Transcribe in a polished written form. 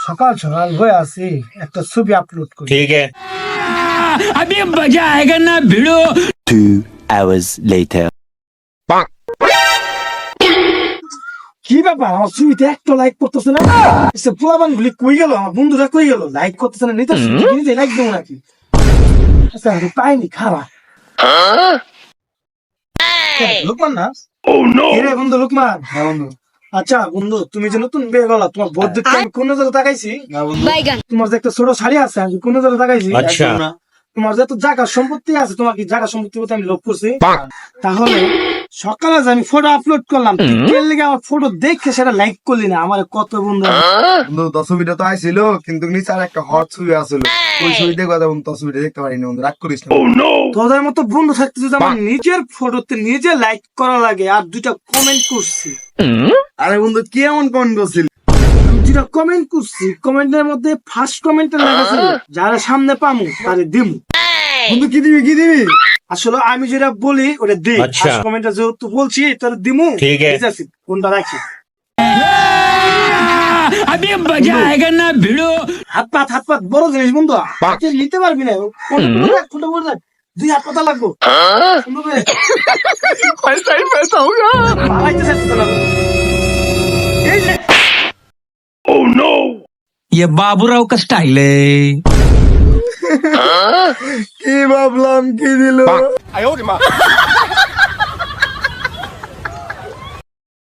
সকাল সকাল হয়ে আছি, একটা ছবি আপলোড করি। ठीक है। अभी मजा आएगा ना भिड़ो। 2 hours later. কি ব্যাপার, আমার ছবিতে একটা লাইক করতেছে না? পোলাবান গুলি কই গেল, আমার বন্ধুরা কই গেল? লাইক করতেছে না, নিতে নিজে লাইক দেবো নাকি? আচ্ছা আমি পাইনি, খারাপ। লোকমান না? রে বন্ধু লোকমান। হ্যাঁ বন্ধু। আচ্ছা বন্ধু, তুমি যে নতুন বিয়ে করলা, তোমার বোধ দেখতে আমি কোন নজরে তাকাইছি? না বন্ধু। তোমার যে একটা ছোট শাড়ি আছে, আমি কোন নজরে তাকাইছি? আচ্ছা। একদম না। তোমার যে তো জায়গা সম্পত্তি আছে, তোমার কি জায়গা সম্পত্তি বলতে আমি লোভ করছি? তাহলে সকালে যে আমি ফটো আপলোড করলাম, এর লেগে আমার ফটো দেখে সেটা লাইক করলি না? আমার কত বন্ধু। বন্ধু তোর ছবিটা তো আইছিল, কিন্তু নিচে আর একটা হট ছবি আসলো। ওই ছবি দেখবা তখন তোর ছবিটা দেখতে পারিনি বন্ধু, রাগ করিস না। তোদের মতো বন্ধু থাকতে যদি আমার নিজের ফটোতে নিজে লাইক করা লাগে, আর দুইটা কমেন্ট করছি। আরে বন্ধু কি এমন কমেন্ট করছিল? আমি দুইটা কমেন্ট করছি, কমেন্টের মধ্যে ফার্স্ট কমেন্টে লেগেছে যারা সামনে পামু তারে দিমু। বন্ধু কি দিবি কি দিবি? আসলে আমি যেটা বলি ওটা দিই। আচ্ছা। ফার্স্ট কমেন্টে যেহেতু বলছি তাহলে দিমু। ঠিক আছে। কোনটা রাখি? अभी मजा आएगा ना भिड़ो। হাত পাত বড় জিনিস বন্ধু, হাতে নিতে পারবি না। কোনটা বলে দেখ, 2 হাত পাতা লাগবো। পালাইতে চাইছিস না? এই যে ये बाबूराव का स्टाइल है। কি ভাবলাম কি দিল?